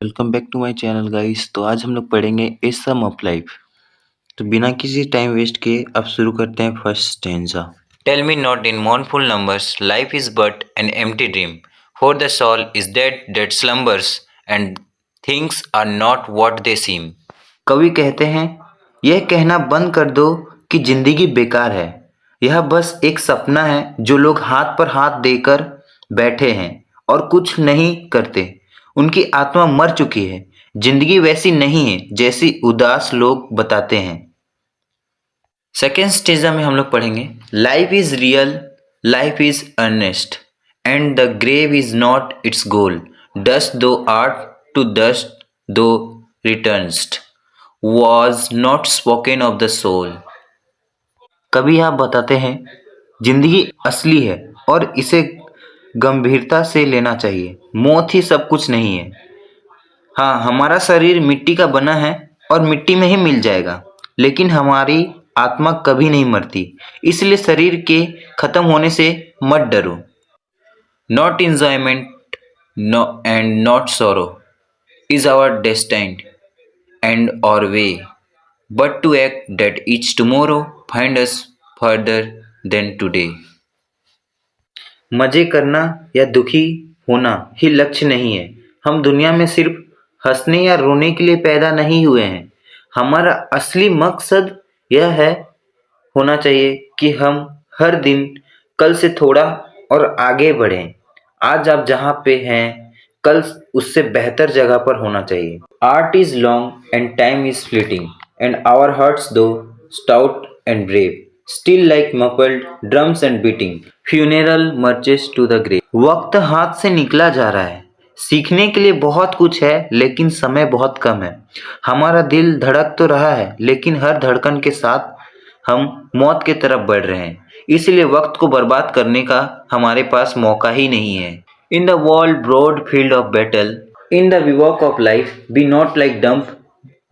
Welcome back to my channel guys. तो आज हम लोग पढ़ेंगे ए सम ऑफ लाइफ। तो बिना किसी टाइम वेस्ट किए अब शुरू करते हैं first stanza. Tell me not in mournful numbers, life is but an empty dream. For the soul is dead that slumbers, and things are not what they seem. कवि कहते हैं, यह कहना बंद कर दो कि जिंदगी बेकार है। यह बस एक सपना है जो लोग हाथ पर हाथ देकर बैठे हैं और कुछ नहीं करते। उनकी आत्मा मर चुकी है। जिंदगी वैसी नहीं है जैसी उदास लोग बताते हैं। सेकेंड स्टेजा में हम लोग पढ़ेंगे, life is real, life is earnest, and the grave is not its goal. Dust thou art to dust thou returnest, was not spoken of the soul. कभी आप बताते हैं, जिंदगी असली है और इसे गंभीरता से लेना चाहिए। मौत ही सब कुछ नहीं है। हाँ, हमारा शरीर मिट्टी का बना है और मिट्टी में ही मिल जाएगा, लेकिन हमारी आत्मा कभी नहीं मरती। इसलिए शरीर के खत्म होने से मत डरो। Not enjoyment no and not sorrow is our destiny end or way, but to act that each tomorrow find us further than today. मजे करना या दुखी होना ही लक्ष्य नहीं है। हम दुनिया में सिर्फ हंसने या रोने के लिए पैदा नहीं हुए हैं। हमारा असली मकसद यह है होना चाहिए कि हम हर दिन कल से थोड़ा और आगे बढ़ें। आज आप जहाँ पे हैं, कल उससे बेहतर जगह पर होना चाहिए। Art is long and time is fleeting, and our hearts though stout and brave, still like muffled drums and beating, funeral marches to the grave. वक्त हाथ से निकला जा रहा है। सीखने के लिए बहुत कुछ है, लेकिन समय बहुत कम है। हमारा दिल धड़क तो रहा है, लेकिन हर धड़कन के साथ हम मौत की तरफ बढ़ रहे हैं। इसलिए वक्त को बर्बाद करने का हमारे पास मौका ही नहीं है। In the world broad field of battle, in the bivouac of life, be not like dumb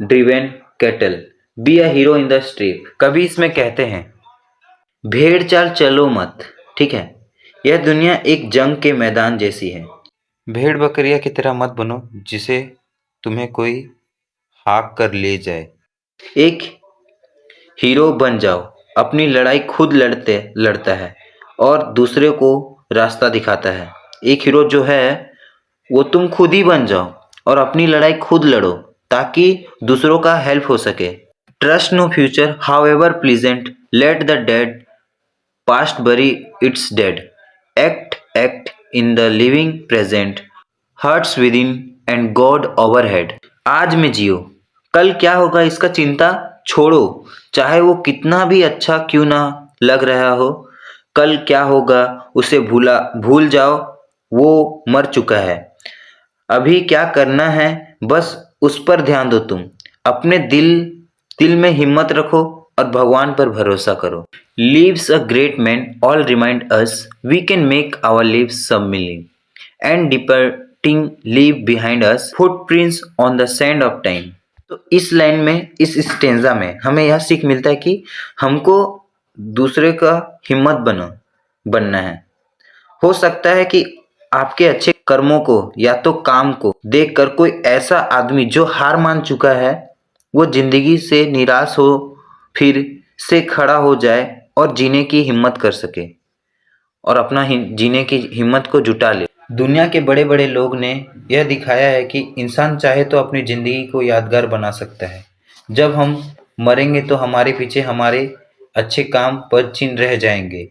driven cattle, be a hero in the street. कभी इसमें कहते हैं, भेड़ चाल चलो मत, ठीक है। यह दुनिया एक जंग के मैदान जैसी है। भेड़ बकरिया की तरह मत बनो जिसे तुम्हें कोई हाँक कर ले जाए। एक हीरो बन जाओ। अपनी लड़ाई खुद लड़ता है और दूसरे को रास्ता दिखाता है। एक हीरो जो है वो तुम खुद ही बन जाओ और अपनी लड़ाई खुद लड़ो, ताकि दूसरों का हेल्प हो सके। Trust no future how pleasant, let the dead past bury its dead, act in the living present, hearts with and God overhead. आज में जियो, कल क्या होगा इसका चिंता छोड़ो। चाहे वो कितना भी अच्छा क्यों ना लग रहा हो, कल क्या होगा उसे भूल जाओ। वो मर चुका है। अभी क्या करना है बस उस पर ध्यान दो। तुम अपने दिल में हिम्मत रखो और भगवान पर भरोसा करो। Lives a great man all remind us we can make our lives some meaning, and departing leave behind us footprints on the sand of time. तो इस लाइन में, इस स्टेंजा में हमें यह सीख मिलता है कि हमको दूसरे का हिम्मत बनना है। हो सकता है कि आपके अच्छे कर्मों को या तो काम को देखकर कोई ऐसा आदमी जो हार मान चुका है, वो जिंदगी से निराश हो फिर से खड़ा हो जाए और जीने की हिम्मत कर सके और अपना जीने की हिम्मत को जुटा ले। दुनिया के बड़े बड़े लोग ने यह दिखाया है कि इंसान चाहे तो अपनी ज़िंदगी को यादगार बना सकता है। जब हम मरेंगे तो हमारे पीछे हमारे अच्छे काम पर चिन्ह रह जाएंगे।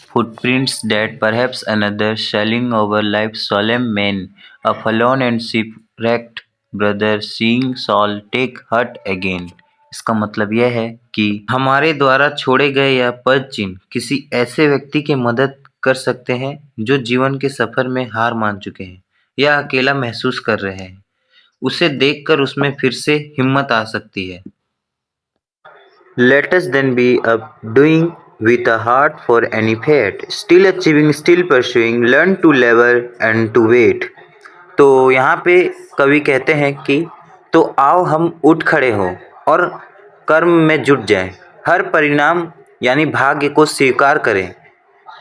Footprints that perhaps another sailing over life's solemn main, a forlorn and shipwrecked brother seeing Saul take heart again। इसका मतलब यह है कि हमारे द्वारा छोड़े गए यह पद चिन्ह किसी ऐसे व्यक्ति की मदद कर सकते हैं जो जीवन के सफर में हार मान चुके हैं या अकेला महसूस कर रहे हैं। उसे देखकर उसमें फिर से हिम्मत आ सकती है। Let us then be up doing with a heart for any fate, still achieving, still pursuing, learn to level and to wait। तो यहाँ पे कवि कहते हैं कि तो आओ हम उठ खड़े हों और कर्म में जुट जाएं, हर परिणाम यानी भाग्य को स्वीकार करें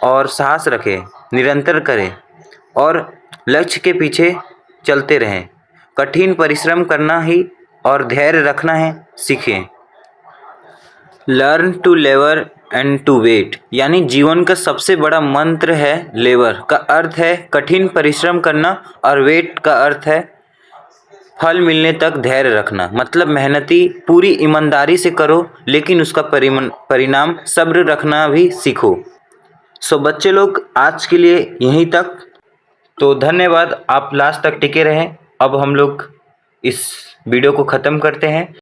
और साहस रखें, निरंतर करें और लक्ष्य के पीछे चलते रहें। कठिन परिश्रम करना ही और धैर्य रखना है सीखें। लर्न टू लेवर एंड टू वेट, यानी जीवन का सबसे बड़ा मंत्र है लेवर का अर्थ है कठिन परिश्रम करना और वेट का अर्थ है फल मिलने तक धैर्य रखना। मतलब मेहनती पूरी ईमानदारी से करो, लेकिन उसका परिणाम सब्र रखना भी सीखो। सो बच्चे लोग आज के लिए यहीं तक। तो धन्यवाद, आप लास्ट तक टिके रहें। अब हम लोग इस वीडियो को ख़त्म करते हैं।